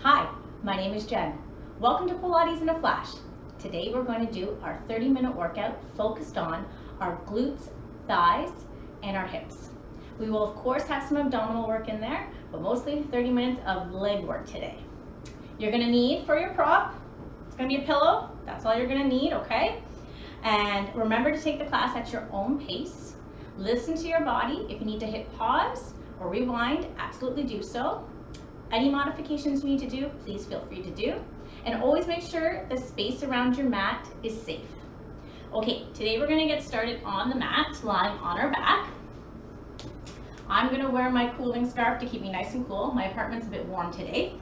Hi, my name is Jen. Welcome to Pilates in a Flash. Today we're going to do our 30-minute workout focused on our glutes, thighs, and our hips. We will of course have some abdominal work in there, but mostly 30 minutes of leg work today. You're going to need for your prop, it's going to be a pillow. That's all you're going to need, okay? And remember to take the class at your own pace. Listen to your body. If you need to hit pause or rewind, absolutely do so. Any modifications you need to do, please feel free to do. And always make sure the space around your mat is safe. Okay, today we're gonna get started on the mat, lying on our back. I'm gonna wear my cooling scarf to keep me nice and cool. My apartment's a bit warm today,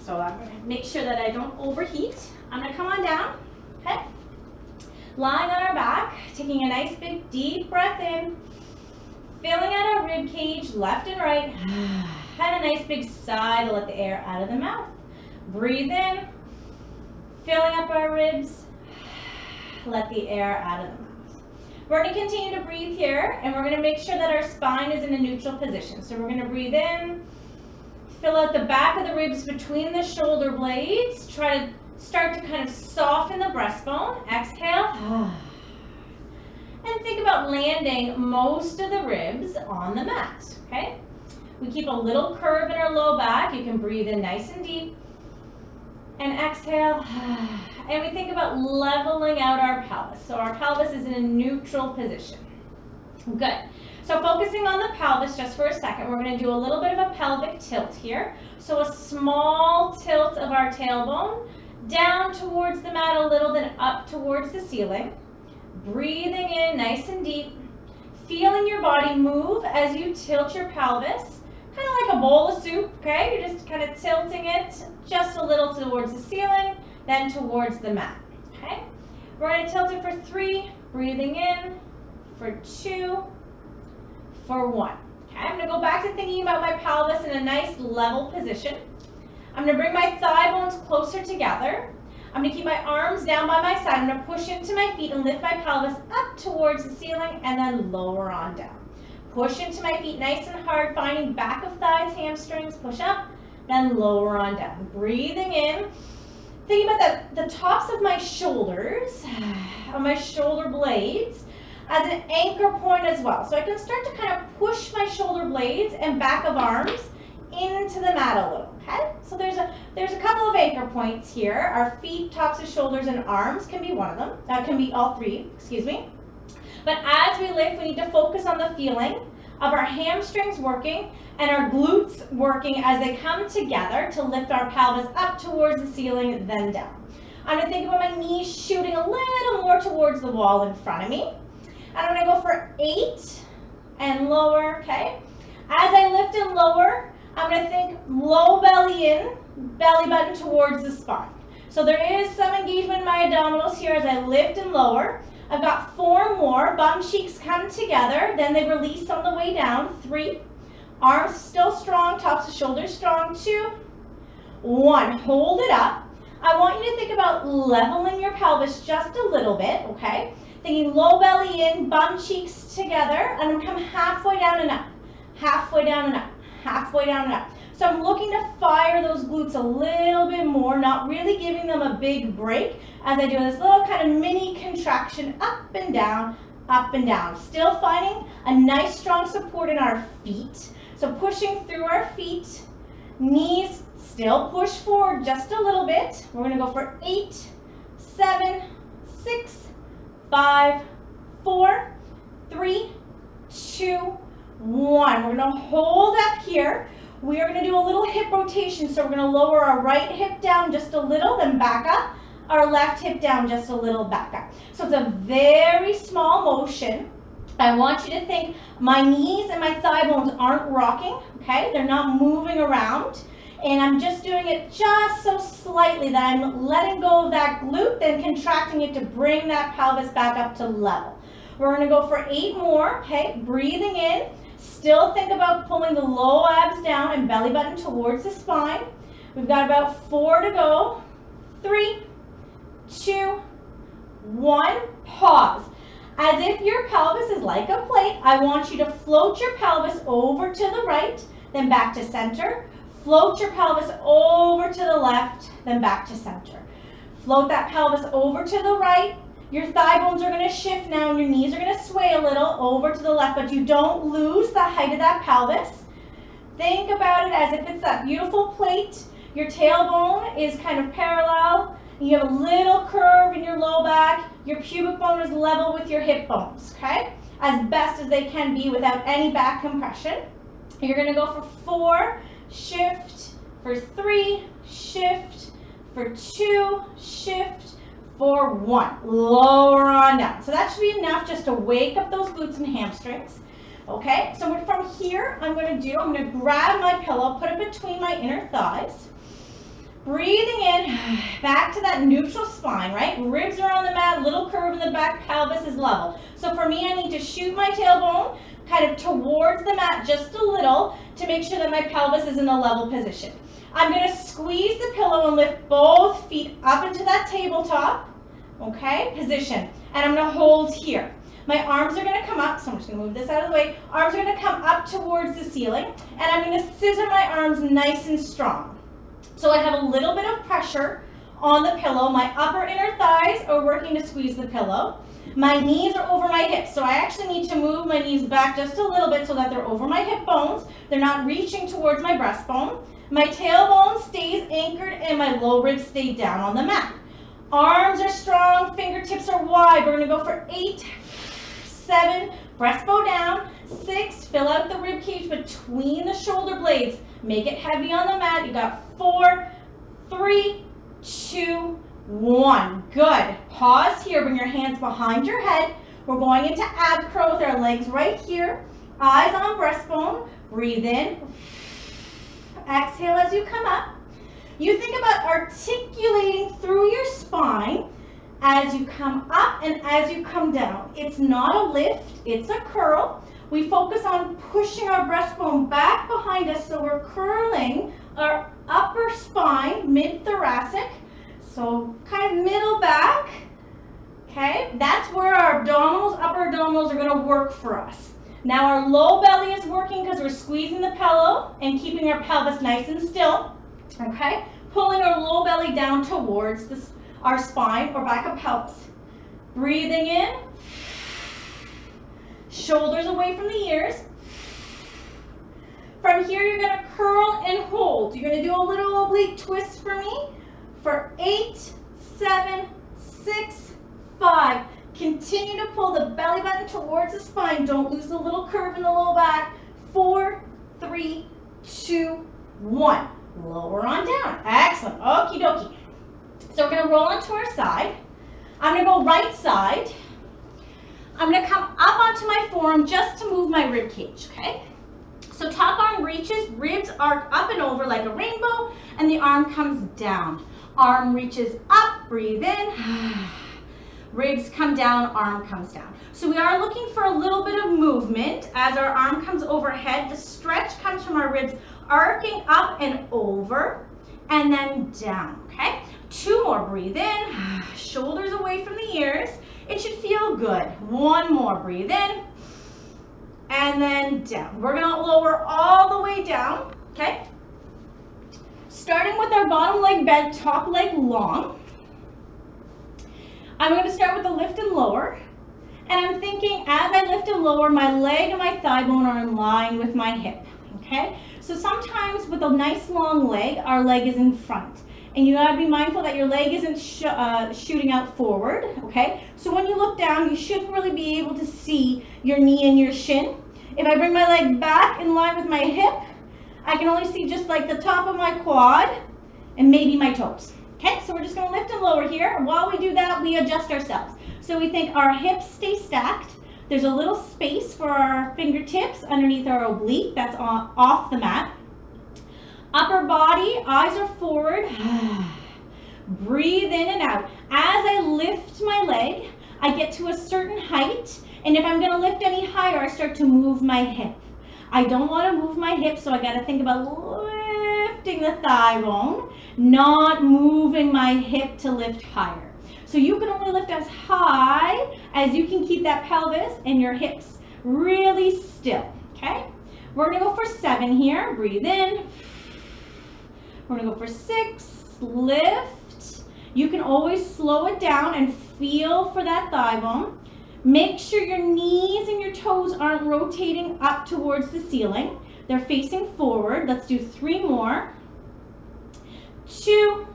so I'm gonna make sure that I don't overheat. I'm gonna come on down, okay? Lying on our back, taking a nice big deep breath in, filling out our rib cage, left and right. And a nice big sigh to let the air out of the mouth. Breathe in, filling up our ribs, let the air out of the mouth. We're going to continue to breathe here, and we're going to make sure that our spine is in a neutral position. So we're going to breathe in, fill out the back of the ribs between the shoulder blades. Try to start to kind of soften the breastbone. Exhale. And think about landing most of the ribs on the mat, okay? We keep a little curve in our low back. You can breathe in nice and deep. And exhale. And we think about leveling out our pelvis. So our pelvis is in a neutral position. Good. So focusing on the pelvis just for a second, we're going to do a little bit of a pelvic tilt here. So a small tilt of our tailbone down towards the mat a little, then up towards the ceiling. Breathing in nice and deep. Feeling your body move as you tilt your pelvis. Kind of like a bowl of soup, okay? You're just kind of tilting it just a little towards the ceiling, then towards the mat, okay? We're going to tilt it for 3, breathing in, for 2, for 1. Okay, I'm going to go back to thinking about my pelvis in a nice level position. I'm going to bring my thigh bones closer together. I'm going to keep my arms down by my side. I'm going to push into my feet and lift my pelvis up towards the ceiling and then lower on down. Push into my feet nice and hard, finding back of thighs, hamstrings, push up, then lower on down. Breathing in, thinking about the tops of my shoulders, on my shoulder blades, as an anchor point as well. So I can start to kind of push my shoulder blades and back of arms into the mat a little, okay? So there's a couple of anchor points here. Our feet, tops of shoulders, and arms can be one of them. That can be all 3, excuse me. But as we lift, we need to focus on the feeling of our hamstrings working and our glutes working as they come together to lift our pelvis up towards the ceiling, then down. I'm going to think about my knees shooting a little more towards the wall in front of me. And I'm going to go for 8 and lower, okay? As I lift and lower, I'm going to think low belly in, belly button towards the spine. So there is some engagement in my abdominals here as I lift and lower. I've got 4 more. Bum cheeks come together, then they release on the way down. 3. Arms still strong, tops of shoulders strong. 2. 1. Hold it up. I want you to think about leveling your pelvis just a little bit, okay? Thinking low belly in, bum cheeks together, and I'm come halfway down and up. Halfway down and up. Halfway down and up. So I'm looking to fire those glutes a little bit more, not really giving them a big break as I do this little kind of mini contraction up and down, up and down. Still finding a nice strong support in our feet. So pushing through our feet, knees still push forward just a little bit. We're going to go for 8, 7, 6, 5, 4, 3, 2, 1. We're going to hold up here. We are going to do a little hip rotation, so we're going to lower our right hip down just a little, then back up. Our left hip down just a little, back up. So it's a very small motion. I want you to think my knees and my thigh bones aren't rocking, okay? They're not moving around. And I'm just doing it just so slightly that I'm letting go of that glute, then contracting it to bring that pelvis back up to level. We're going to go for 8 more, okay? Breathing in. Still think about pulling the low abs down and belly button towards the spine. We've got about 4 to go. 3, 2, 1. Pause. As if your pelvis is like a plate, I want you to float your pelvis over to the right, then back to center. Float your pelvis over to the left, then back to center. Float that pelvis over to the right. Your thigh bones are going to shift now and your knees are going to sway a little over to the left, but you don't lose the height of that pelvis. Think about it as if it's that beautiful plate. Your tailbone is kind of parallel. You have a little curve in your low back. Your pubic bone is level with your hip bones, okay? As best as they can be without any back compression. You're going to go for 4, shift, for 3, shift, for 2, shift, for 1. Lower on down. So that should be enough just to wake up those glutes and hamstrings. Okay, so from here, I'm going to grab my pillow, put it between my inner thighs. Breathing in, back to that neutral spine, right? Ribs are on the mat, little curve in the back, pelvis is level. So for me, I need to shoot my tailbone kind of towards the mat just a little to make sure that my pelvis is in a level position. I'm going to squeeze the pillow and lift both feet up into that tabletop, okay, position. And I'm going to hold here. My arms are going to come up, so I'm just going to move this out of the way. Arms are going to come up towards the ceiling, and I'm going to scissor my arms nice and strong. So I have a little bit of pressure on the pillow. My upper inner thighs are working to squeeze the pillow. My knees are over my hips, so I actually need to move my knees back just a little bit so that they're over my hip bones. They're not reaching towards my breastbone. My tailbone stays anchored and my low ribs stay down on the mat. Arms are strong, fingertips are wide. We're going to go for 8, 7, breast bow down, 6, fill out the rib cage between the shoulder blades. Make it heavy on the mat. You got 4, 3, 2, 1. Good. Pause here. Bring your hands behind your head. We're going into ab crow with our legs right here. Eyes on breastbone. Breathe in. Exhale as you come up. You think about articulating through your spine as you come up and as you come down. It's not a lift, it's a curl. We focus on pushing our breastbone back behind us, so we're curling our upper spine, mid-thoracic, so kind of middle back, okay? That's where our abdominals, upper abdominals are gonna work for us. Now our low belly is working because we're squeezing the pillow and keeping our pelvis nice and still, okay? Pulling our low belly down towards our spine or back of pelvis. Breathing in. Shoulders away from the ears. From here, you're going to curl and hold. You're going to do a little oblique twist for me for 8, 7, 6, 5. Continue to pull the belly button towards the spine. Don't lose the little curve in the low back. 4, 3, 2, 1. Lower on down. Excellent. Okie dokie. So we're going to roll onto our side. I'm going to go right side. I'm going to come up onto my forearm just to move my rib cage, okay? So top arm reaches, ribs arc up and over like a rainbow, and the arm comes down. Arm reaches up, breathe in. Ribs come down, arm comes down. So we are looking for a little bit of movement as our arm comes overhead. The stretch comes from our ribs arcing up and over, and then down, okay? 2 more, breathe in, shoulders away from the ears. It should feel good. 1 more, breathe in, and then down. We're gonna lower all the way down, okay? Starting with our bottom leg bent, top leg long. I'm gonna start with the lift and lower. And I'm thinking as I lift and lower, my leg and my thigh bone are in line with my hip, okay? So sometimes with a nice long leg, our leg is in front. And you gotta be mindful that your leg isn't shooting out forward, okay? So when you look down, you shouldn't really be able to see your knee and your shin. If I bring my leg back in line with my hip, I can only see just like the top of my quad and maybe my toes. Okay, so we're just gonna lift and lower here. While we do that, we adjust ourselves. So we think our hips stay stacked. There's a little space for our fingertips underneath our oblique, that's off the mat. Upper body, eyes are forward. Breathe in and out. As I lift my leg, I get to a certain height, and if I'm gonna lift any higher, I start to move my hip. I don't wanna move my hip, so I gotta think about lifting the thigh bone, not moving my hip to lift higher. So you can only lift as high as you can keep that pelvis and your hips really still, okay? We're gonna go for 7 here. Breathe in. We're gonna go for 6, lift. You can always slow it down and feel for that thigh bone. Make sure your knees and your toes aren't rotating up towards the ceiling. They're facing forward. Let's do 3 more. 2,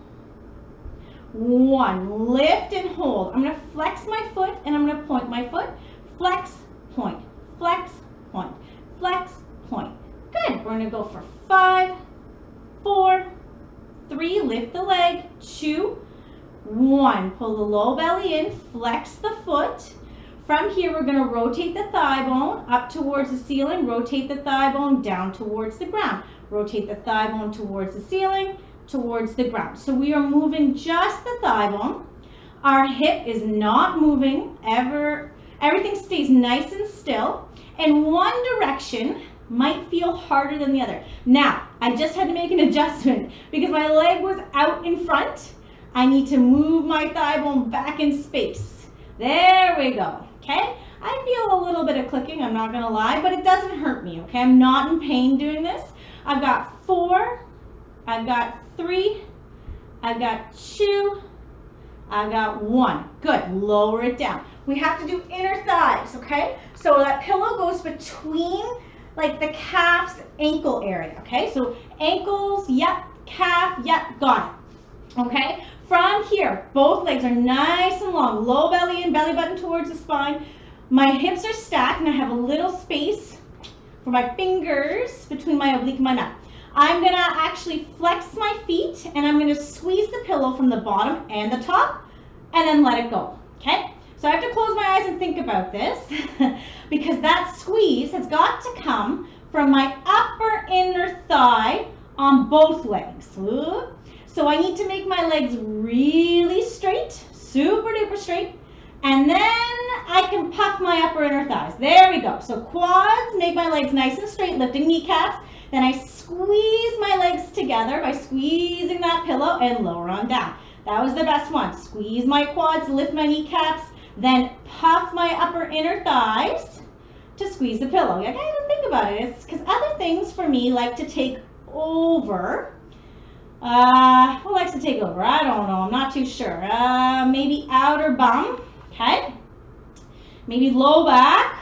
1. Lift and hold. I'm going to flex my foot and I'm going to point my foot. Flex, point, flex, point, flex, point. Good. We're going to go for 5, 4, 3. Lift the leg. 2, 1. Pull the low belly in. Flex the foot. From here, we're going to rotate the thigh bone up towards the ceiling. Rotate the thigh bone down towards the ground. Rotate the thigh bone towards the ceiling, towards the ground. So we are moving just the thigh bone. Our hip is not moving ever. Everything stays nice and still. And one direction might feel harder than the other. Now, I just had to make an adjustment because my leg was out in front. I need to move my thigh bone back in space. There we go. Okay, I feel a little bit of clicking, I'm not gonna lie, but it doesn't hurt me, okay? I'm not in pain doing this. I've got 4, I've got 3, I've got 2, I've got 1. Good, lower it down. We have to do inner thighs, okay? So that pillow goes between like the calf's ankle area, okay? So ankles, yep, calf, yep, got it, okay? From here, both legs are nice and long, low belly in, belly button towards the spine. My hips are stacked and I have a little space for my fingers between my oblique and my mat. I'm gonna actually flex my feet and I'm gonna squeeze the pillow from the bottom and the top and then let it go, okay? So I have to close my eyes and think about this because that squeeze has got to come from my upper inner thigh on both legs. Ooh. So I need to make my legs really straight, super duper straight, and then I can puff my upper inner thighs. There we go. So quads, make my legs nice and straight, lifting kneecaps. Then I squeeze my legs together by squeezing that pillow and lower on down. That was the best one. Squeeze my quads, lift my kneecaps, then puff my upper inner thighs to squeeze the pillow. I gotta think about it. It's because other things for me like to take over. Who likes to take over? I don't know. I'm not too sure. Maybe outer bum. Okay. Maybe low back.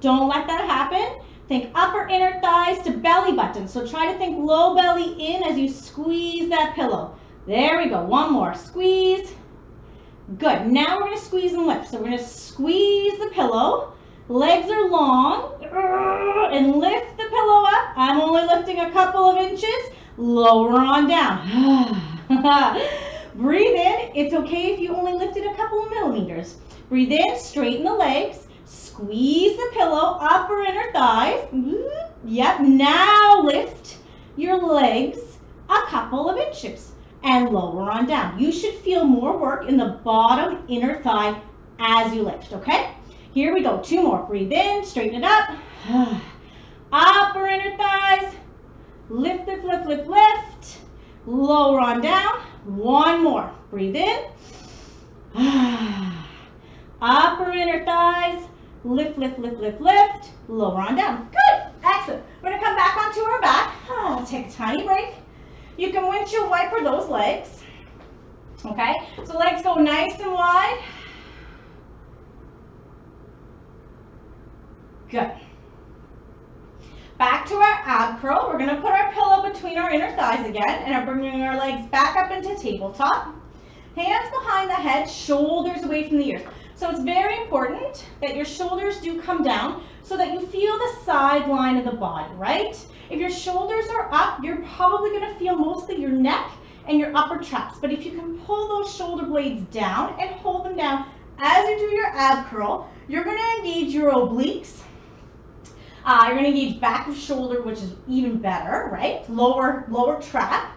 Don't let that happen. Think upper inner thighs to belly button. So try to think low belly in as you squeeze that pillow. There we go. One more. Squeeze. Good. Now we're going to squeeze and lift. So we're going to squeeze the pillow. Legs are long. And lift the pillow up. I'm only lifting a couple of inches. Lower on down. Breathe in. It's okay if you only lifted a couple of millimeters. Breathe in, straighten the legs, squeeze the pillow, upper inner thighs. Yep, now lift your legs a couple of inches and lower on down. You should feel more work in the bottom inner thigh as you lift, okay? Here we go, 2 more. Breathe in, straighten it up. Upper inner thighs. Lift, lift, lift, lift, lift. Lower on down. 1 more. Breathe in. Upper inner thighs. Lift, lift, lift, lift, lift. Lower on down. Good. Excellent. We're going to come back onto our back. Take a tiny break. You can windshield wiper those legs. Okay? So legs go nice and wide. Good. Back to our ab curl. We're going to put our pillow between our inner thighs again and are bringing our legs back up into tabletop. Hands behind the head, shoulders away from the ears. So it's very important that your shoulders do come down so that you feel the side line of the body, right? If your shoulders are up, you're probably going to feel mostly your neck and your upper traps. But if you can pull those shoulder blades down and hold them down as you do your ab curl, you're going to engage your obliques. You're going to engage back of shoulder, which is even better, right? Lower trap.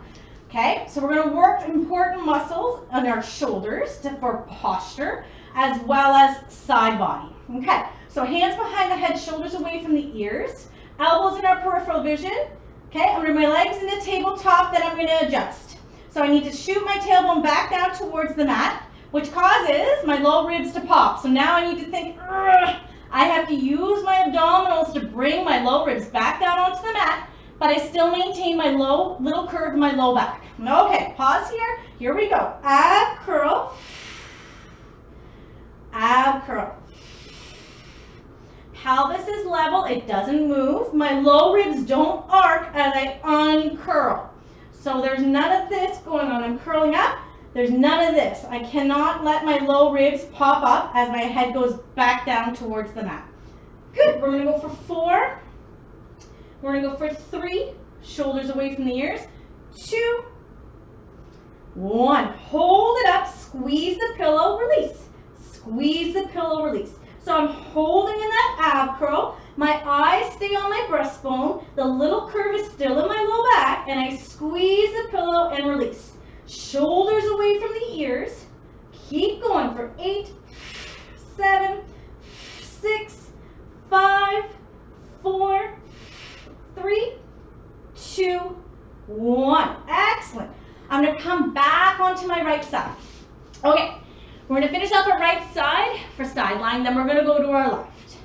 Okay, so we're going to work important muscles on our shoulders for posture as well as side body. Okay, so hands behind the head, shoulders away from the ears, elbows in our peripheral vision. Okay, I'm going to bring my legs into tabletop, then I'm going to adjust. So I need to shoot my tailbone back down towards the mat, which causes my low ribs to pop. So now I need to think, I have to use my abdominals to bring my low ribs back down onto the mat, but I still maintain my little curve in my low back. Okay, pause here. Here we go. Ab curl. Ab curl. Pelvis is level, it doesn't move. My low ribs don't arc as I uncurl. So there's none of this going on. I'm curling up. There's none of this. I cannot let my low ribs pop up as my head goes back down towards the mat. Good. We're going to go for 4. We're going to go for 3. Shoulders away from the ears. 2. 1. Hold it up. Squeeze the pillow. Release. Squeeze the pillow. Release. So I'm holding in that ab curl. My eyes stay on my breastbone. The little curve is still in my low back. And I squeeze the pillow and release. Shoulders away from the ears. Keep going for 8, 7, 6, 5, 4, 3, 2, 1. Excellent. I'm going to come back onto my right side. Okay, we're going to finish up our right side for side lying, then we're going to go to our left.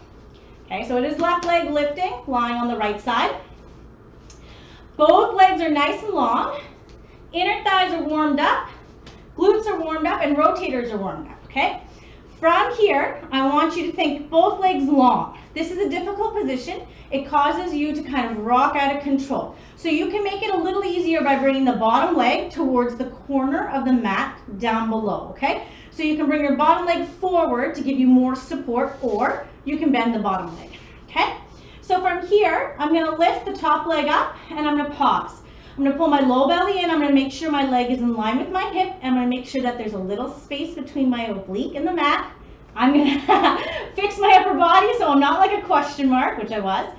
Okay, so it is left leg lifting, lying on the right side. Both legs are nice and long. Inner thighs are warmed up, glutes are warmed up, and rotators are warmed up, okay? From here, I want you to think both legs long. This is a difficult position. It causes you to kind of rock out of control. So you can make it a little easier by bringing the bottom leg towards the corner of the mat down below, okay? So you can bring your bottom leg forward to give you more support, or you can bend the bottom leg, okay? So from here, I'm gonna lift the top leg up and I'm gonna pause. I'm going to pull my low belly in. I'm going to make sure my leg is in line with my hip. I'm going to make sure that there's a little space between my oblique and the mat. I'm going to fix my upper body so I'm not like a question mark, which I was.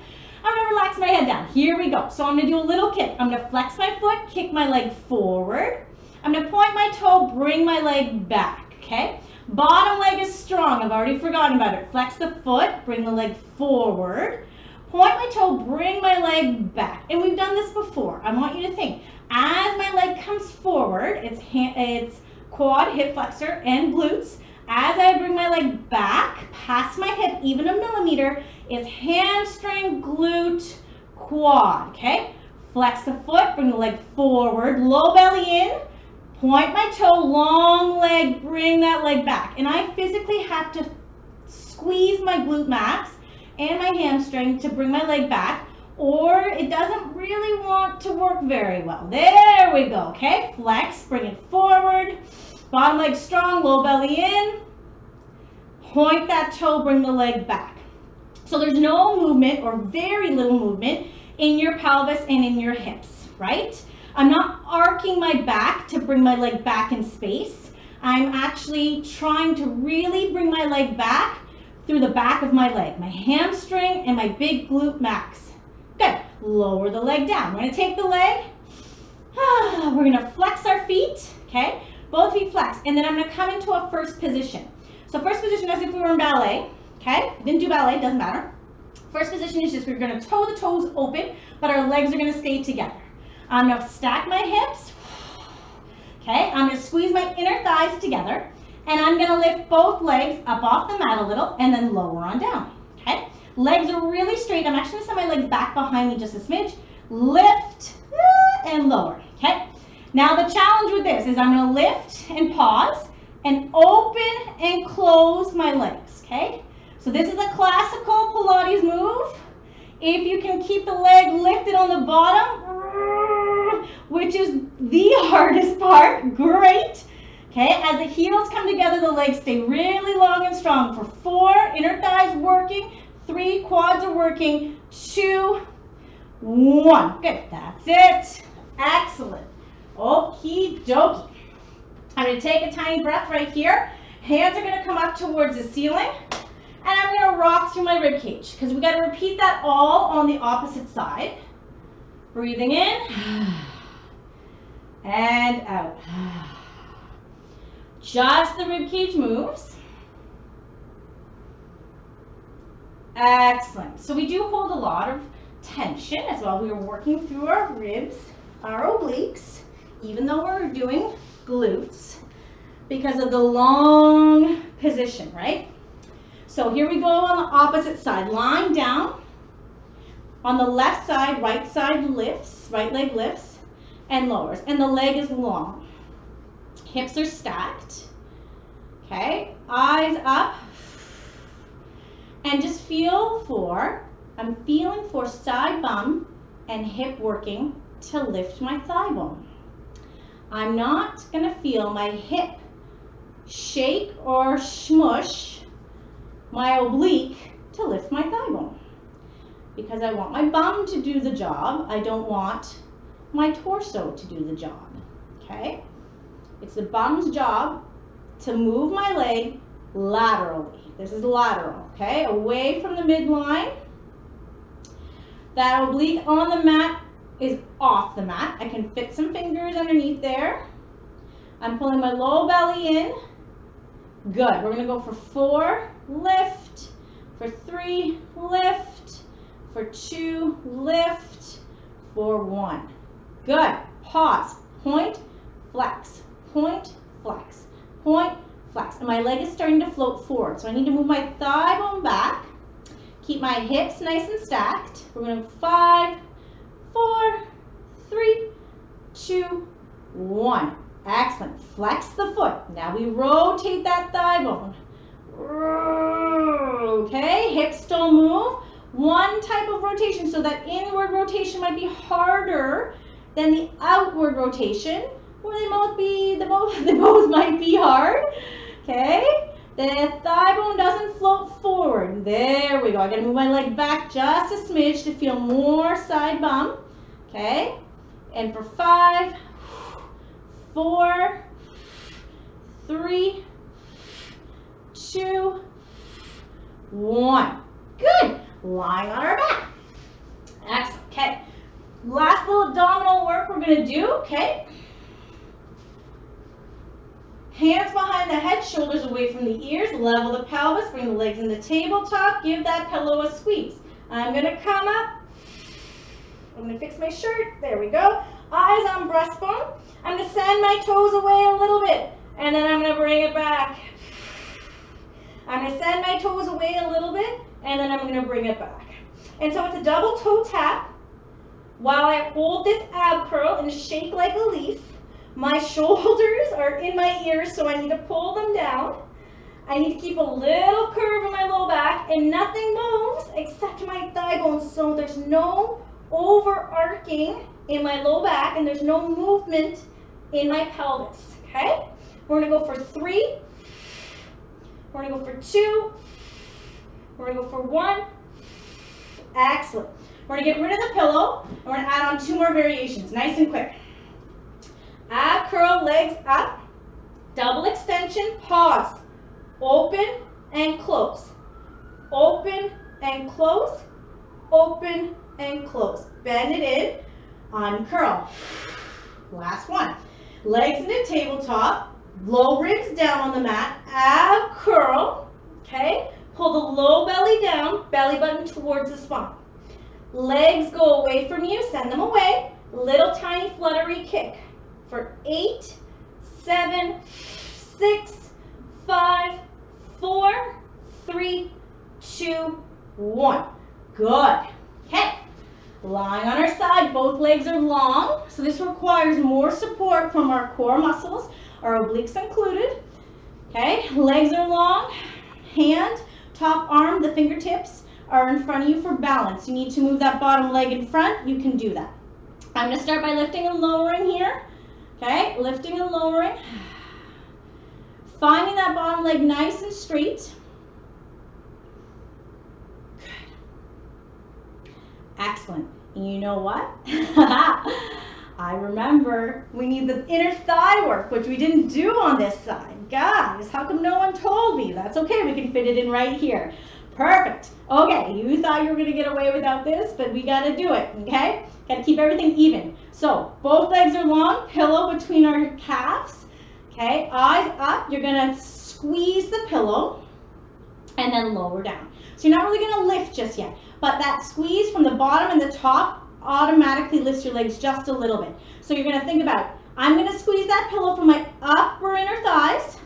I'm going to relax my head down. Here we go. So I'm going to do a little kick. I'm going to flex my foot, kick my leg forward. I'm going to point my toe, bring my leg back, okay? Bottom leg is strong. I've already forgotten about it. Flex the foot, bring the leg forward. Point my toe, bring my leg back. And we've done this before. I want you to think, as my leg comes forward, it's quad, hip flexor, and glutes. As I bring my leg back, past my hip, even a millimeter, it's hamstring, glute, quad, okay? Flex the foot, bring the leg forward, low belly in, point my toe, long leg, bring that leg back. And I physically have to squeeze my glute max and my hamstring to bring my leg back, or it doesn't really want to work very well. There we go, okay? Flex, bring it forward, bottom leg strong, low belly in, point that toe, bring the leg back. So there's no movement or very little movement in your pelvis and in your hips, right? I'm not arcing my back to bring my leg back in space. I'm actually trying to really bring my leg back through the back of my leg, my hamstring and my big glute max. Good. Lower the leg down. We're going to take the leg. We're going to flex our feet, okay? Both feet flex. And then I'm going to come into a first position. So first position as if we were in ballet, okay? Didn't do ballet, doesn't matter. First position is just we're going to toe the toes open, but our legs are going to stay together. I'm going to stack my hips, okay? I'm going to squeeze my inner thighs together. And I'm going to lift both legs up off the mat a little and then lower on down, okay? Legs are really straight. I'm actually going to send my legs back behind me just a smidge. Lift and lower, okay? Now the challenge with this is I'm going to lift and pause and open and close my legs, okay? So this is a classical Pilates move. If you can keep the leg lifted on the bottom, which is the hardest part, great. Okay, as the heels come together, the legs stay really long and strong. For 4, inner thighs working, 3, quads are working, 2, 1. Good, that's it. Excellent. Okie dokie. I'm going to take a tiny breath right here. Hands are going to come up towards the ceiling. And I'm going to rock through my rib cage because we got to repeat that all on the opposite side. Breathing in and out. Just the rib cage moves. Excellent. So we do hold a lot of tension as well. We are working through our ribs, our obliques, even though we're doing glutes because of the long position, right? So here we go on the opposite side. Lying down, On the left side, right side lifts, right leg lifts and lowers, and the leg is long. Hips are stacked. Okay, eyes up. And just feel for, I'm feeling for side bum and hip working to lift my thigh bone. I'm not gonna feel my hip shake or smush my oblique to lift my thigh bone. Because I want my bum to do the job, I don't want my torso to do the job, okay? It's the bum's job to move my leg laterally. This is lateral, okay? Away from the midline. That oblique on the mat is off the mat. I can fit some fingers underneath there. I'm pulling my low belly in. Good. We're gonna go for 4, lift, for 3, lift, for 2, lift, for 1. Good. Pause. Point, flex, point, flex, point, flex. And my leg is starting to float forward. So I need to move my thigh bone back. Keep my hips nice and stacked. We're going to 5, 4, 3, 2, 1. Excellent. Flex the foot. Now we rotate that thigh bone. Okay, hips don't move. One type of rotation, so that inward rotation might be harder than the outward rotation, or they both might be hard. Okay, the thigh bone doesn't float forward. There we go. I gotta move my leg back just a smidge to feel more side bum. Okay, and for 5, 4, 3, 2, 1. Good. Lying on our back. Excellent. Okay. Last little abdominal work we're going to do. Okay. Hands behind the head, shoulders away from the ears. Level the pelvis. Bring the legs in the tabletop. Give that pillow a squeeze. I'm going to come up. I'm going to fix my shirt. There we go. Eyes on breastbone. I'm going to send my toes away a little bit. And then I'm going to bring it back. I'm going to send my toes away a little bit. And then I'm going to bring it back. And so it's a double toe tap. While I hold this ab curl and shake like a leaf, my shoulders are in my ears, so I need to pull them down. I need to keep a little curve in my low back, and nothing moves except my thigh bones, so there's no overarching in my low back, and there's no movement in my pelvis, okay? We're going to go for 3. We're going to go for 2. We're going to go for 1. Excellent. We're going to get rid of the pillow, and we're going to add on 2 more variations, nice and quick. Ab curl, legs up, double extension, pause, open and close, open and close, open and close. Bend it in, uncurl. Last one. Legs in the tabletop, low ribs down on the mat, ab curl, okay? Pull the low belly down, belly button towards the spine. Legs go away from you, send them away. Little tiny fluttery kick for 8, 7, 6, 5, 4, 3, 2, 1. Good. Okay. Lying on our side, both legs are long, so this requires more support from our core muscles, our obliques included. Okay, legs are long, hand, top arm, the fingertips are in front of you for balance. You need to move that bottom leg in front, you can do that. I'm going to start by lifting and lowering here. Okay, lifting and lowering. Finding that bottom leg nice and straight. Good. Excellent. And you know what? I remember we need the inner thigh work, which we didn't do on this side. Guys, how come no one told me? That's okay, we can fit it in right here. Perfect. Okay, you thought you were going to get away without this, but we got to do it, okay? Got to keep everything even. So, both legs are long, pillow between our calves, okay? Eyes up, you're going to squeeze the pillow and then lower down. So you're not really going to lift just yet, but that squeeze from the bottom and the top automatically lifts your legs just a little bit. So you're going to think about, I'm going to squeeze that pillow from my upper inner thighs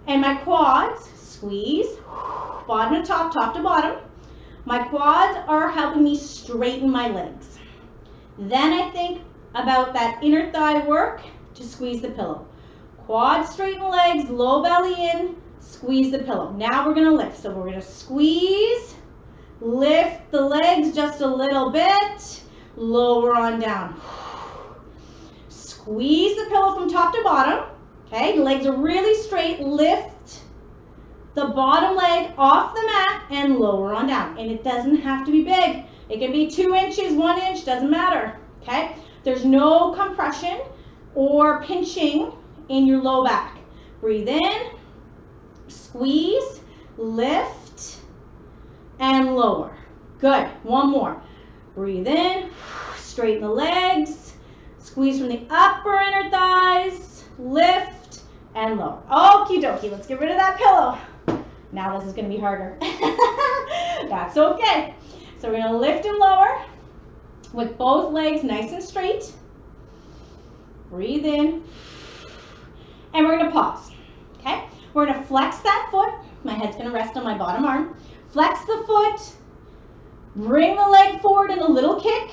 and my quads, squeeze, bottom to top, top to bottom. My quads are helping me straighten my legs. Then I think about that inner thigh work to squeeze the pillow. Quads straighten legs, low belly in, squeeze the pillow. Now we're gonna lift. So we're gonna squeeze, lift the legs just a little bit, lower on down. Squeeze the pillow from top to bottom. Okay, the legs are really straight. Lift the bottom leg off the mat and lower on down. And it doesn't have to be big. It can be 2 inches, 1 inch, doesn't matter. Okay, there's no compression or pinching in your low back. Breathe in, squeeze, lift, and lower. Good. One more. Breathe in, straighten the legs, squeeze from the upper inner thighs, lift, and lower. Okie dokie, let's get rid of that pillow. Now this is going to be harder. That's okay. So we're going to lift and lower with both legs nice and straight. Breathe in. And we're going to pause. Okay? We're going to flex that foot. My head's going to rest on my bottom arm. Flex the foot. Bring the leg forward in a little kick.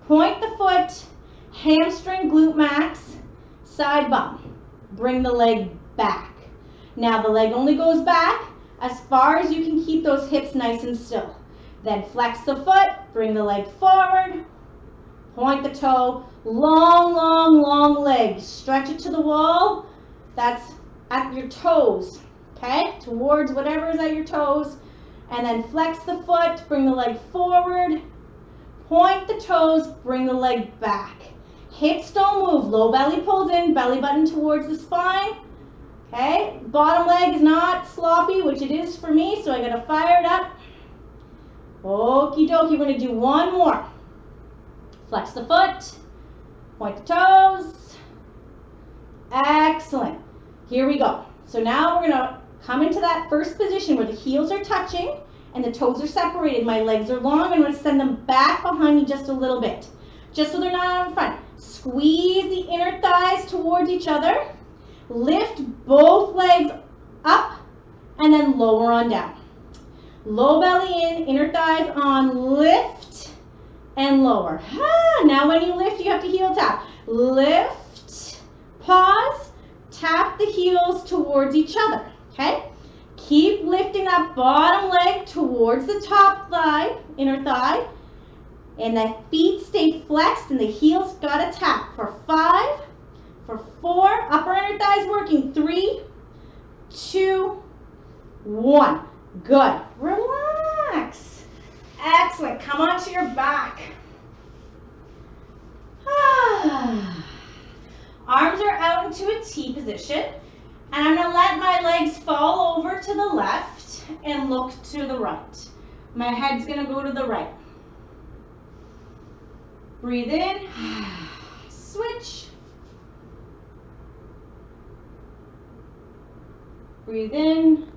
Point the foot. Hamstring, glute max, side bump. Bring the leg back. Now the leg only goes back as far as you can keep those hips nice and still. Then flex the foot, bring the leg forward, point the toe, long, long, long legs. Stretch it to the wall. That's at your toes, okay? Towards whatever is at your toes. And then flex the foot, bring the leg forward, point the toes, bring the leg back. Hips don't move, low belly pulls in, belly button towards the spine. Okay, bottom leg is not sloppy, which it is for me, so I gotta fire it up. Okie dokie, we're gonna do one more. Flex the foot, point the toes. Excellent. Here we go. So now we're gonna come into that first position where the heels are touching and the toes are separated. My legs are long. I'm gonna send them back behind me just a little bit, just so they're not out in front. Squeeze the inner thighs towards each other. Lift both legs up and then lower on down. Low belly in, inner thighs on, lift and lower. Now when you lift, you have to heel tap. Lift, pause, tap the heels towards each other, okay? Keep lifting that bottom leg towards the top thigh, inner thigh, and the feet stay flexed and the heels gotta tap for 5, for 4, upper inner thighs working, 3, 2, 1. Good. Relax. Excellent. Come onto your back. Arms are out into a T position. And I'm going to let my legs fall over to the left and look to the right. My head's going to go to the right. Breathe in. Switch. Breathe in.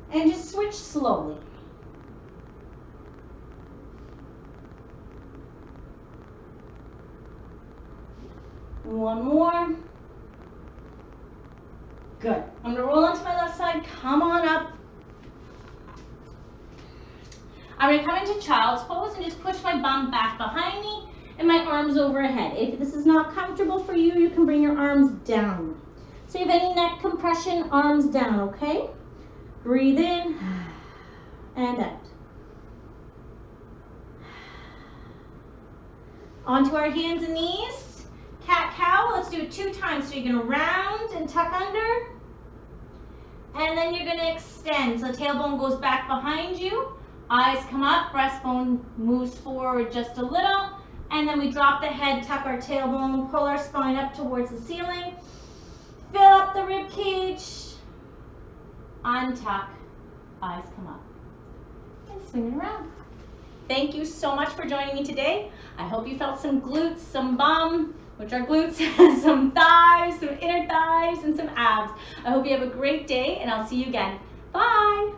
And just switch slowly. One more. Good. I'm going to roll onto my left side. Come on up. I'm going to come into child's pose and just push my bum back behind me and my arms overhead. If this is not comfortable for you, you can bring your arms down. So if you have any neck compression, arms down, okay? Breathe in and out. Onto our hands and knees. Cat-cow, let's do it 2 times. So you're going to round and tuck under. And then you're going to extend. So tailbone goes back behind you. Eyes come up, breastbone moves forward just a little. And then we drop the head, tuck our tailbone, pull our spine up towards the ceiling. Fill up the rib cage. Untuck. Eyes come up. And swing it around. Thank you so much for joining me today. I hope you felt some glutes, some bum, which are glutes, some thighs, some inner thighs, and some abs. I hope you have a great day, and I'll see you again. Bye.